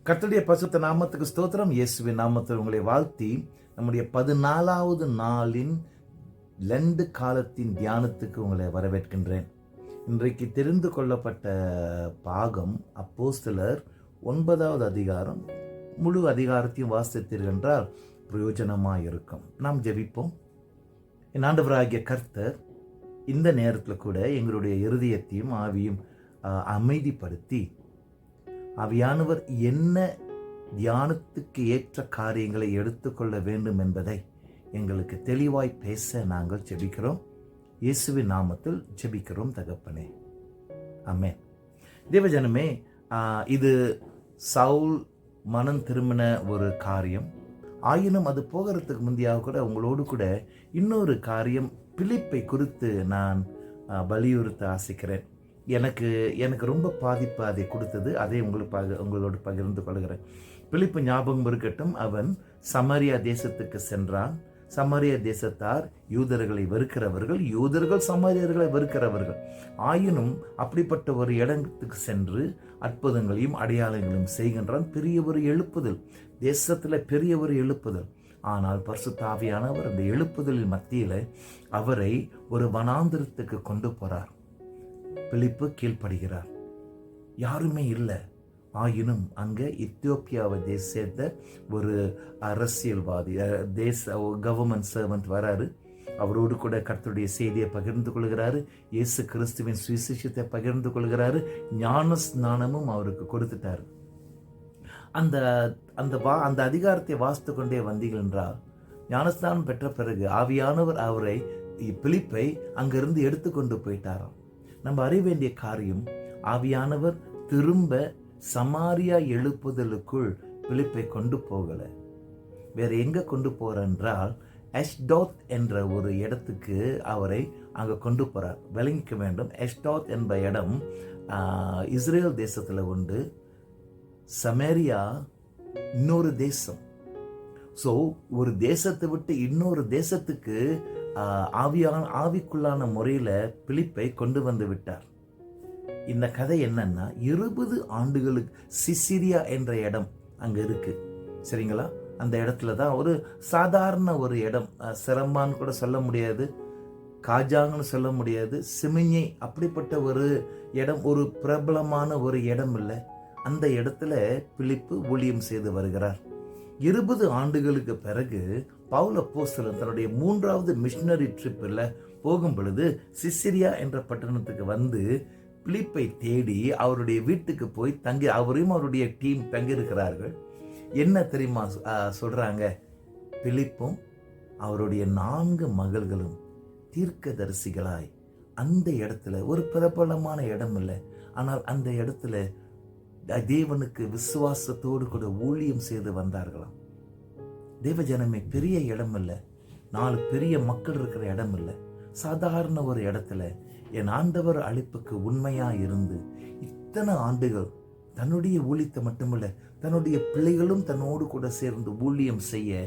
கர்த்தருடைய பரிசுத்த நாமத்துக்கு ஸ்தோத்திரம். இயேசுவின் நாமத்தில் உங்களை வாழ்த்தி நம்முடைய 14வது நாளின் லெண்டு காலத்தின் தியானத்துக்கு உங்களை வரவேற்கின்றேன். இன்றைக்கு தெரிந்து கொள்ளப்பட்ட பாகம் அப்போஸ்தலர் 9வது அதிகாரம். முழு அதிகாரத்தையும் வாசித்தீர்கள் என்றால் பிரயோஜனமாக இருக்கும். நாம் ஜெபிப்போம். என் ஆண்டவராகிய கர்த்தர் இந்த நேரத்தில் கூட எங்களுடைய இருதயத்தையும் ஆவியும் அமைதிப்படுத்தி, ஆவியானவர் என்ன தியானத்துக்கு ஏற்ற காரியங்களை எடுத்துக்கொள்ள வேண்டும் என்பதை எங்களுக்கு தெளிவாய் பேச நாங்கள் ஜெபிக்கிறோம். இயேசுவின் நாமத்தில் ஜெபிக்கிறோம் தகப்பனே, ஆமென். தேவஜனமே, இது சவுல் மனம் திரும்பின ஒரு காரியம். ஆயினும் அது போகிறதுக்கு முந்தையாக கூட உங்களோடு கூட இன்னொரு காரியம் பிலிப்பை குறித்து நான் வலியுறுத்த ஆசைக்கிறேன். எனக்கு ரொம்ப பாதிப்பு அதை கொடுத்தது. அதை உங்களோடு பகிர்ந்து கொள்கிறேன். பிலிப்பு ஞாபகம் இருக்கட்டும். அவன் சமாரியா தேசத்துக்கு சென்றான். சமாரியா தேசத்தார் யூதர்களை வெறுக்கிறவர்கள், யூதர்கள் சமாரியர்களை வெறுக்கிறவர்கள். ஆயினும் அப்படிப்பட்ட ஒரு இடத்துக்கு சென்று அற்புதங்களையும் அடையாளங்களையும் செய்கின்றான். பெரிய ஒரு எழுப்புதல், தேசத்தில் பெரிய ஒரு எழுப்புதல். ஆனால் பரிசுத்த ஆவியானவர் அந்த எழுப்புதலின் மத்தியில் அவரை ஒரு வனாந்திரத்துக்கு கொண்டு போறார். பிலிப்பு கீழ்ப்படுகிறார். யாருமே இல்லை. ஆயினும் அங்கே எத்தியோப்பியாவை சேர்ந்த ஒரு அரசியல்வாதி, கவர்மெண்ட் சர்வன்ட் வராரு. அவரோடு கூட கர்த்தருடைய செய்தியை பகிர்ந்து கொள்கிறாரு. இயேசு கிறிஸ்துவின் சுவிசேஷத்தை பகிர்ந்து கொள்கிறாரு. ஞான ஸ்நானமும் அவருக்கு கொடுத்துட்டாரு. அந்த அதிகாரத்தை வாசித்து கொண்டே வந்தீர்கள் என்றால், ஞானஸ்தானம் பெற்ற பிறகு ஆவியானவர் அவரை, பிலிப்பை அங்கிருந்து எடுத்துக்கொண்டு போயிட்டாராம். நம்ம அறிய வேண்டிய காரியம், ஆவியானவர் திரும்ப சமாரியா எழுப்புதலுக்குள் பிலிப்பை கொண்டு போகல. வேற எங்க கொண்டு போறார்? அஷ்டோத் என்ற ஒரு இடத்துக்கு அவரை அங்க கொண்டு போறார். விளங்கிக்க வேண்டும், அஷ்டோத் என்ற இடம் இஸ்ரேல் தேசத்துல உண்டு. சமாரியா இன்னொரு தேசம். ஸோ ஒரு தேசத்தை விட்டு இன்னொரு தேசத்துக்கு ஆவிக்குள்ளான முறையில் பிலிப்பை கொண்டு வந்து விட்டார். இந்த கதை என்னன்னா, 20 ஆண்டுகளுக்கு சிசிரியா என்ற இடம் அங்க இருக்கு. சரிங்களா? அந்த இடத்துல தான் ஒரு சாதாரண ஒரு இடம், சிரமான்னு கூட சொல்ல முடியாது, காஜாங்கன்னு சொல்ல முடியாது, சிமிஞ்சி அப்படிப்பட்ட ஒரு இடம், ஒரு பிரபலமான ஒரு இடம் இல்லை. அந்த இடத்துல பிலிப்பு ஊழியம் செய்து வருகிறார். 20 ஆண்டுகளுக்கு பிறகு பவுல் அப்போஸ்தலன் தன்னுடைய 3வது மிஷனரி ட்ரிப்பில் போகும் பொழுது சிசிரியா என்ற பட்டணத்துக்கு வந்து பிலிப்பை தேடி அவருடைய வீட்டுக்கு போய் தங்கி, அவரையும் அவருடைய டீம் தங்கியிருக்கிறார்கள். என்ன தெரியுமா சொல்றாங்க? பிலிப்பும் அவருடைய 4 மகள்களும் தீர்க்கதரிசிகளாய் அந்த இடத்துல, ஒரு பிரபலமான இடம் இல்லை, ஆனால் அந்த இடத்துல தேவனுக்கு விசுவாசத்தோடு கூட ஊழியம் செய்து வந்தார்களாம். தேவஜனமே, பெரிய இடம் இல்லை, 4 பெரிய மக்கள் இருக்கிற இடம் இல்லை, சாதாரண ஒரு இடத்துல என் ஆண்டவர் அழைப்புக்கு உண்மையா இருந்து இத்தனை ஆண்டுகள் தன்னுடைய ஊழியத்தை மட்டுமல்ல, தன்னுடைய பிள்ளைகளும் தன்னோடு கூட சேர்ந்து ஊழியம் செய்ய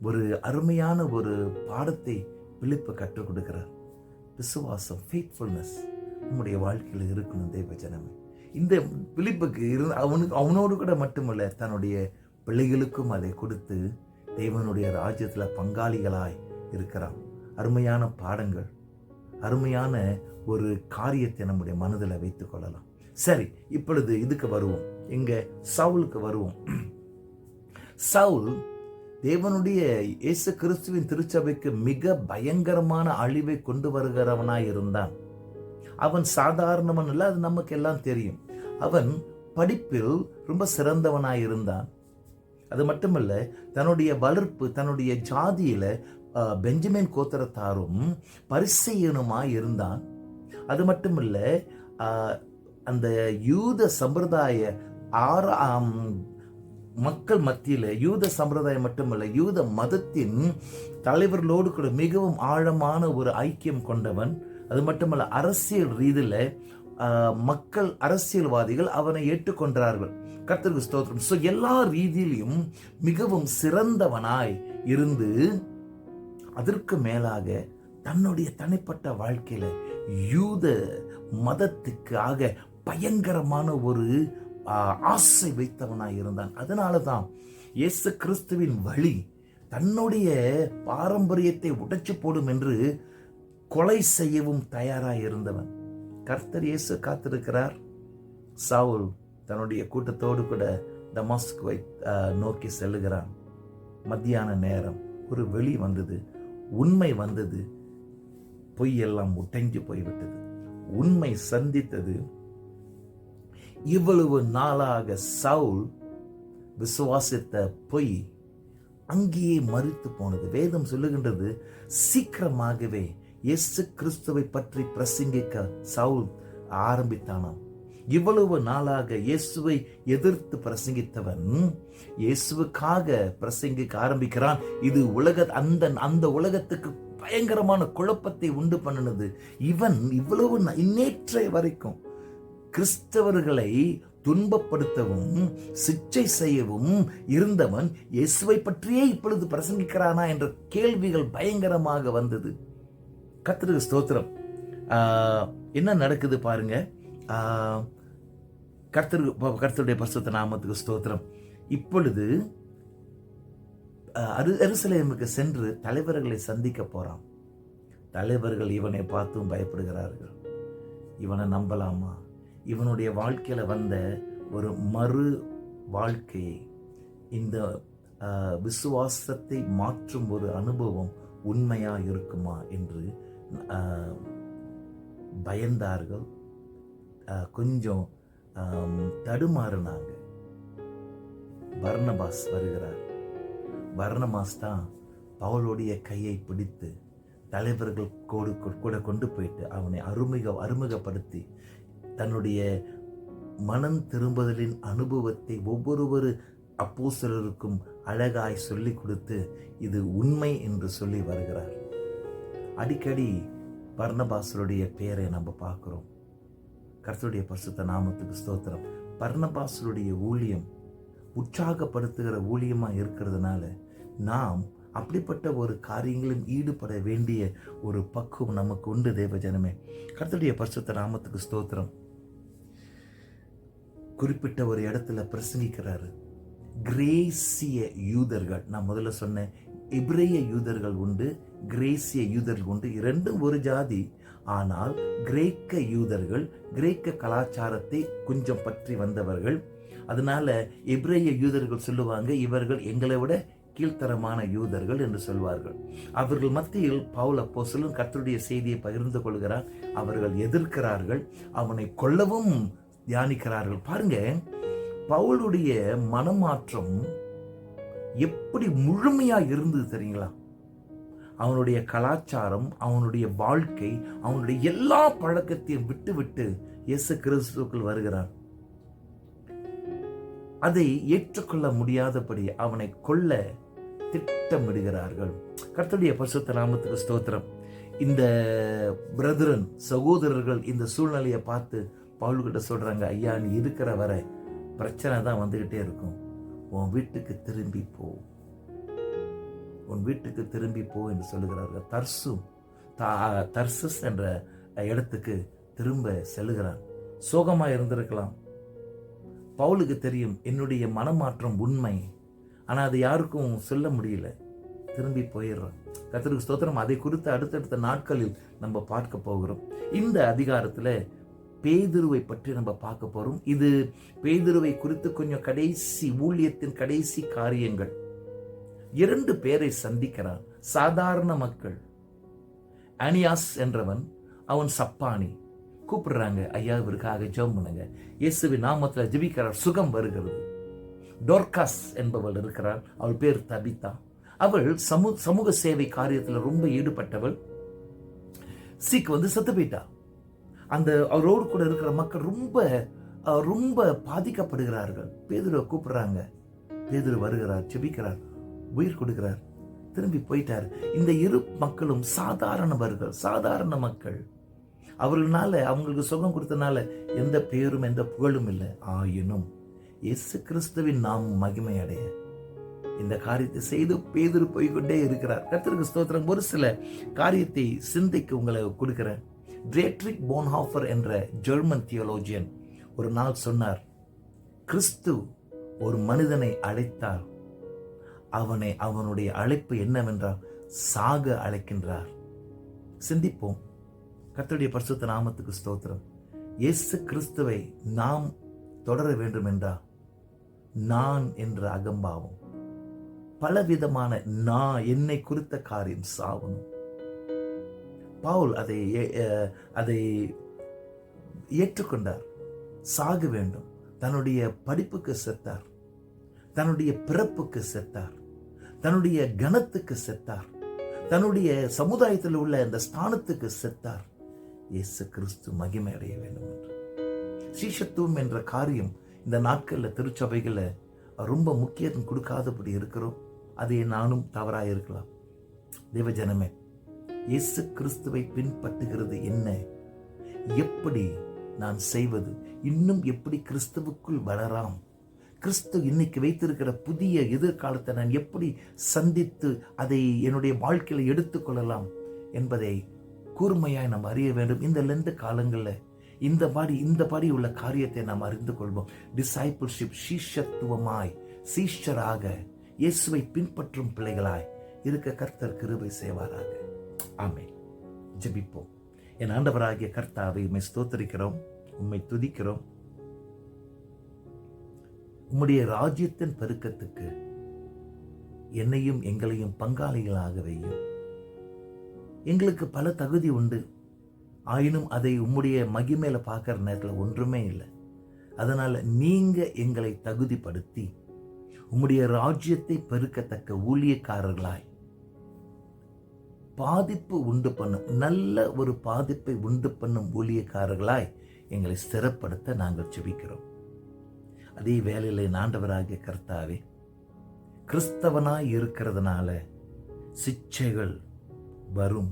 ஒரு அருமையான ஒரு பாடத்தை பிலிப்பு கற்றுக் கொடுக்கிறார். விசுவாசம், ஃபெய்த்ஃபுல்னஸ் நம்முடைய வாழ்க்கையில் இருக்கணும் தேவஜனமே. இந்த பிலிப்புக்கு அவனோடு கூட மட்டுமல்ல, தன்னுடைய பிள்ளைகளுக்கும் அதை கொடுத்து தேவனுடைய ராஜ்யத்தில் பங்காளிகளாய் இருக்கிறான். அருமையான பாடங்கள், அருமையான ஒரு காரியத்தை நம்முடைய மனதில் வைத்துக் கொள்ளலாம். சரி, இப்பொழுது இதுக்கு வருவோம். எங்க சவுலுக்கு வருவோம். சவுல் தேவனுடைய இயேசு கிறிஸ்துவின் திருச்சபைக்கு மிக பயங்கரமான அழிவை கொண்டு வருகிறவனாய் இருந்தான். அவன் சாதாரணவன் இல்லை, அது நமக்கு எல்லாம் தெரியும். அவன் படிப்பில் ரொம்ப சிறந்தவனாய் இருந்தான். அது மட்டுமல்ல, தன்னுடைய வளர்ப்பு, தன்னுடைய ஜாதியில பெஞ்சமின் கோத்திரத்தாரும் பரிசேயனுமாய் இருந்தான். அது மட்டுமல்ல, அந்த யூத சம்பிரதாய மக்கள் மத்தியில், யூத சம்பிரதாயம் மட்டுமல்ல, யூத மதத்தின் தலைவர்களோடு கூட மிகவும் ஆழமான ஒரு ஐக்கியம் கொண்டவன். அது மட்டுமல்ல, அரசியல் ரீதியில் மக்கள், அரசியல்வாதிகள் அவனை ஏற்றுக்கொண்டார்கள். கர்த்தருக்கு ஸ்தோத்திரம். ஸோ எல்லா ரீதியிலும் மிகவும் சிறந்தவனாய் இருந்து, அதற்கு மேலாக தன்னுடைய தனிப்பட்ட வாழ்க்கையில யூத மதத்துக்காக பயங்கரமான ஒரு ஆசை வைத்தவனாய் இருந்தான். அதனால தான் இயேசு கிறிஸ்துவின் வழி தன்னுடைய பாரம்பரியத்தை உடைச்சு போடும் என்று கொலை செய்யவும் தயாராய் இருந்தவன். கர்த்தர் இயேசு காத்திருக்கிறார். சவுல் தன்னுடைய கூட்டத்தோடு கூட தமஸ்குவை நோக்கி செல்லுகிறான். மத்தியான நேரம் ஒரு வெளி வந்தது, உண்மை வந்தது, பொய் எல்லாம் உடைஞ்சு போய்விட்டது. உண்மை சந்தித்தது. இவ்வளவு நாளாக சவுல் விசுவாசித்த பொய் அங்கேயே மரித்து போனது. வேதம் சொல்லுகின்றது, சீக்கிரமாகவே இயேசு கிறிஸ்துவை பற்றி பிரசங்கிக்க சவுல் ஆரம்பித்தானாம். இவ்வளவு நாளாக இயேசுவை எதிர்த்து பிரசங்கித்தவன் இயேசுவுக்காக பிரசங்கிக்க ஆரம்பிக்கிறான். இது அந்த உலகத்துக்கு பயங்கரமான குழப்பத்தை உண்டு பண்ணினது. இவன் இவ்வளவு நேற்றைய வரைக்கும் கிறிஸ்தவர்களை துன்பப்படுத்தவும் சிச்சை செய்யவும் இருந்தவன் இயேசுவை பற்றியே இப்பொழுது பிரசங்கிக்கிறானா என்ற கேள்விகள் பயங்கரமாக வந்தது. கர்த்தருக்கு ஸ்தோத்திரம். என்ன நடக்குது பாருங்க. கர்த்தருடைய பரிசுத்த நாமத்துக்கு ஸ்தோத்திரம். இப்பொழுது எருசலேமுக்கு சென்று தலைவர்களை சந்திக்க போறான். தலைவர்கள் இவனை பார்த்தும் பயப்படுகிறார்கள். இவனை நம்பலாமா? இவனுடைய வாழ்க்கையில வந்த ஒரு மறு வாழ்க்கையை, இந்த விசுவாசத்தை மாற்றும் ஒரு அனுபவம் உண்மையா இருக்குமா என்று பயந்தார்கள். கொஞ்சம் தடுமாறினாங்க. பர்னபாஸ் வருகிறார். பர்னபாஸ் தான் பவுலுடைய கையை பிடித்து தலைவர்கள் கூட கொண்டு போயிட்டு அவனை அறிமுகப்படுத்தி தன்னுடைய மனம் திரும்புதலின் அனுபவத்தை ஒவ்வொரு அப்போஸ்தலருக்கும் அழகாய் சொல்லிக் கொடுத்து இது உண்மை என்று சொல்லி வருகிறார். அடிக்கடி பர்னபாசருடைய பெயரை நம்ம பார்க்கிறோம். கர்த்தருடைய பரிசுத்த நாமத்துக்கு ஸ்தோத்திரம். பர்னபாசருடைய ஊழியம் உற்சாகப்படுத்துகிற ஊழியமா இருக்கிறதுனால நாம் அப்படிப்பட்ட ஒரு காரியங்களும் ஈடுபட வேண்டிய ஒரு பக்குவம் நமக்கு உண்டு. தேவ ஜனமே, கர்த்தருடைய பரிசுத்த நாமத்துக்கு ஸ்தோத்திரம். குறிப்பிட்ட ஒரு இடத்துல பிரசங்கிக்கிறாரு. கிரேசிய யூதர்கள், நான் முதல்ல சொன்ன எபிரேய யூதர்கள் உண்டு, கிரேசிய யூதர்கள் உண்டு. இரண்டும் ஒரு ஜாதி. ஆனால் கிரேக்க யூதர்கள் கிரேக்க கலாச்சாரத்தை கொஞ்சம் பற்றி வந்தவர்கள். அதனால எபிரேய யூதர்கள் சொல்லுவாங்க, இவர்கள் எங்களை விட கீழ்த்தரமான யூதர்கள் என்று சொல்வார்கள். அவர்கள் மத்தியில் பவுல் அப்போஸ்தலன் கர்த்தருடைய செய்தியை பகிர்ந்து கொள்கிறார். அவர்கள் எதிர்க்கிறார்கள், அவனை கொல்லவும் தியானிக்கிறார்கள். பாருங்க, பவுலுடைய மனமாற்றம் எப்படி முழுமையா இருந்தது தெரியுங்களா? அவனுடைய கலாச்சாரம், அவனுடைய வாழ்க்கை, அவனுடைய எல்லா பழக்கத்தையும் விட்டு இயேசு கிறிஸ்துவுக்குள் வருகிறான். அதை ஏற்றுக்கொள்ள முடியாதபடி அவனை கொல்ல திட்டமிடுகிறார்கள். கர்த்தருடைய பரிசுத்த நாமத்துக்கு ஸ்தோத்திரம். இந்த பிரதரன், சகோதரர்கள் இந்த சூழ்நிலையை பார்த்து பவுல்கிட்ட சொல்றாங்க, ஐயா, நீ இருக்கிற வரை பிரச்சனை தான் வந்துகிட்டே இருக்கும். உன் வீட்டுக்கு திரும்பி போ, உன் வீட்டுக்கு திரும்பி போ என்று சொல்லுகிறார்கள். தர்சுஸ் என்ற இடத்துக்கு திரும்ப செல்லுகிறான். சோகமா இருந்திருக்கலாம். பவுலுக்கு தெரியும் என்னுடைய மனமாற்றம் உண்மை, ஆனா அது யாருக்கும் சொல்ல முடியல. திரும்பி போயிடுறான். கர்த்தருக்கு ஸ்தோத்திரம். அதை குறித்து அடுத்தடுத்த நாட்களில் நம்ம பார்க்க போகிறோம். இந்த அதிகாரத்துல பேதுருவை பற்றி நம்ம பார்க்க போறோம். இது பேதுருவை குறித்து கொஞ்சம் கடைசி ஊழியத்தின் கடைசி காரியங்கள். 2 பேரை சந்திக்கிறான். சாதாரண மக்கள். அனியாஸ் என்றவன், அவன் சப்பானி. கூப்பிடுறாங்க, ஐயா இவருக்காக ஜெபம் பண்ணுங்க. இயேசுவின் நாமத்தில் ஜெபிக்கிறார், சுகம் வருகிறது. டோர்காஸ் என்பவள் இருக்கிறாள். அவள் பேர் தபிதா. அவள் சமூக சேவை காரியத்தில் ரொம்ப ஈடுபட்டவள். சீக்கு வந்து செத்து போயிட்டா. அந்த அவரோடு கூட இருக்கிற மக்கள் ரொம்ப பாதிக்கப்படுகிறார்கள். பேதுருவை கூப்பிடுறாங்க. பேதுரு வருகிறார், ஜெபிக்கிறார், உயிர் கொடுக்கிறார், திரும்பி போயிட்டார். இந்த 2 மக்களும் சாதாரணவர்கள், சாதாரண மக்கள். அவர்களால, அவங்களுக்கு சுகம் கொடுத்தனால எந்த பேரும் எந்த புகழும் இல்லை. ஆயினும் இயேசு கிறிஸ்துவின் நாம் மகிமை அடைய இந்த காரியத்தை செய்து பேதுரு போய்கொண்டே இருக்கிறார். கர்த்தருக்கு ஸ்தோத்திரம். ஒரு சில காரியத்தை சிந்தைக்கு உங்களை கொடுக்கிறேன். டியேட்ரிக் போன்ஹாஃபர் என்ற ஜெர்மன் தியோலோஜியன் ஒரு நாள் சொன்னார், கிறிஸ்து ஒரு மனிதனை அழைத்தார், அவனுடைய அழைப்பு என்னவென்றால் சாக அழைக்கின்றார். சிந்திப்போம். கர்த்தருடைய பரிசுத்த நாமத்துக்கு ஸ்தோத்திரம். இயேசு கிறிஸ்துவை நாம் தொடர வேண்டும் என்றால் நான் என்ற அகம்பாவம், பலவிதமான நான், என்னை குறித்த காரியம் சாவணும். பவுல் அதை ஏற்றுக்கொண்டார். சாக வேண்டும். தன்னுடைய படிப்புக்கு செத்தார், தன்னுடைய பிறப்புக்கு செத்தார், தன்னுடைய கனத்துக்கு செத்தார், தன்னுடைய சமுதாயத்தில் உள்ள அந்த ஸ்தானத்துக்கு செத்தார். இயேசு கிறிஸ்து மகிமை அடைய வேண்டும் என்று. சீஷத்துவம் என்ற காரியம் இந்த நாட்களில் திருச்சபைகளை ரொம்ப முக்கியத்துவம் கொடுக்காதபடி இருக்கிறோம். அதை நானும் தவறாக இருக்கலாம். தேவஜனமே, இயேசு கிறிஸ்துவை பின்பற்றுகிறது என்ன, எப்படி நான் செய்வது, இன்னும் எப்படி கிறிஸ்துவுக்குள் வளராம், கிறிஸ்து இன்னைக்கு வைத்திருக்கிற புதிய எதிர்காலத்தை நான் எப்படி சந்தித்து அதை என்னுடைய வாழ்க்கையில் எடுத்துக்கொள்ளலாம் என்பதை கூர்மையாய் நாம் அறிய வேண்டும். இந்த 2 காலங்களில் இந்த பாடி உள்ள காரியத்தை நாம் அறிந்து கொள்வோம். டிசைபிள்ஷிப், சீஷத்துவமாய், சீஷராக இயேசுவை பின்பற்றும் பிள்ளைகளாய் இருக்க கர்த்தர் கிருபை செய்வாராக. ஆமென். ஜெபிப்போம். என் ஆண்டவராகிய கர்த்தாவை உம்மை ஸ்தோத்திரிக்கிறோம், உம்மை துதிக்கிறோம். உம்முடைய ராஜ்யத்தின் பெருக்கத்துக்கு என்னையும் எங்களையும் பங்காளிகளாக வையும். எங்களுக்கு பல தகுதி உண்டு, ஆயினும் அதை உம்முடைய மகிமையில பார்க்கிற நேரத்தில் ஒன்றுமே இல்லை. அதனால நீங்க எங்களை தகுதிப்படுத்தி உம்முடைய ராஜ்யத்தை பெருக்கத்தக்க ஊழியக்காரர்களாய், பாதிப்பு உண்டு பண்ணும், நல்ல ஒரு பாதிப்பை உண்டு பண்ணும் ஊழியக்காரர்களாய் எங்களை ஸ்திரப்படுத்த நாங்கள் ஜெபிக்கிறோம். அதே வேளையில் ஆண்டவராகிய கர்த்தாவே, கிறிஸ்தவனாய் இருக்கிறதுனால சிட்சைகள் வரும்,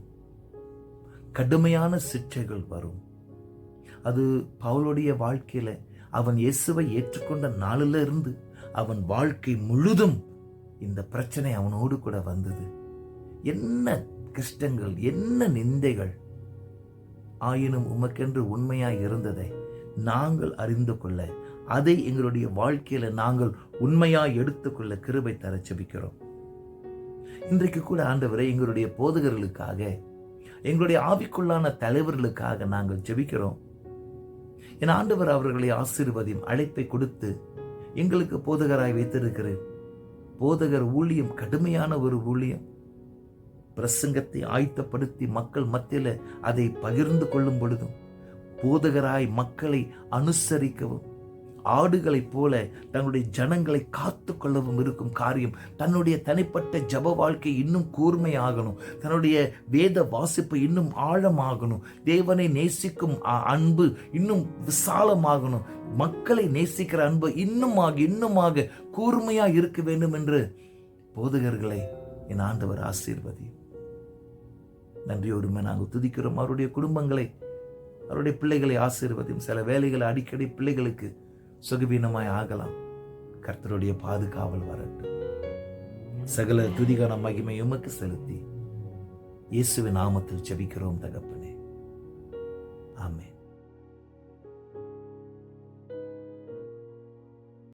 கடுமையான சிட்சைகள் வரும். அது பவுலுடைய வாழ்க்கையில அவன் இயேசுவை ஏற்றுக்கொண்ட நாளில இருந்து அவன் வாழ்க்கை முழுதும் இந்த பிரச்சனை அவனோடு கூட வந்தது. என்ன கஷ்டங்கள், என்ன நிந்தைகள், ஆயினும் உமக்கென்று உண்மையாய் இருந்ததை நாங்கள் அறிந்து கொள்ள, அதை எங்களுடைய வாழ்க்கையில நாங்கள் உண்மையாய் எடுத்துக்கொள்ள கிருபை தர ஜெபிக்கிறோம். இன்றைக்கு கூட ஆண்டவரே, எங்களுடைய போதகர்களுக்காக, எங்களுடைய ஆவிக்குள்ளான தலைவர்களுக்காக நாங்கள் ஜெபிக்கிறோம். என் ஆண்டவர் அவர்களை ஆசீர்வதியும், அழைப்பை கொடுத்து எங்களுக்கு போதகராய் வைத்திருக்கிறேன். போதகர் ஊழியம் கடுமையான ஒரு ஊழியம். பிரசங்கத்தை ஆயத்தப்படுத்தி மக்கள் மத்தியில் அதை பகிர்ந்து கொள்ளும் பொழுதும், போதகராய் மக்களை அனுசரிக்கவும், ஆடுகளைப் போல தன்னுடைய ஜனங்களை காத்து கொள்ளவும் இருக்கும் காரியம். தன்னுடைய தனிப்பட்ட ஜப வாழ்க்கை இன்னும் கூர்மையாகணும், தன்னுடைய வேத வாசிப்பு இன்னும் ஆழமாகணும், தேவனை நேசிக்கும் அன்பு இன்னும் விசாலமாகணும், மக்களை நேசிக்கிற அன்பு இன்னுமாக கூர்மையா இருக்க வேண்டும் என்று போதகர்களை என் ஆண்டவர் ஆசீர்வதி. நன்றியோடுமே நாங்கள் துதிக்கிறோம். அவருடைய குடும்பங்களை, அவருடைய பிள்ளைகளை ஆசீர்வதியும். சில வேலைகளை அடிக்கடி பிள்ளைகளுக்கு சுகவீனமாய் ஆகலாம். கர்த்தருடைய பாதுகாவல் வரட்டும். சகல துதிகான மகிமை உமக்கு செலுத்தி இயேசுவின் நாமத்தில் ஜெபிக்கிறோம் தகப்பனே. ஆமென்.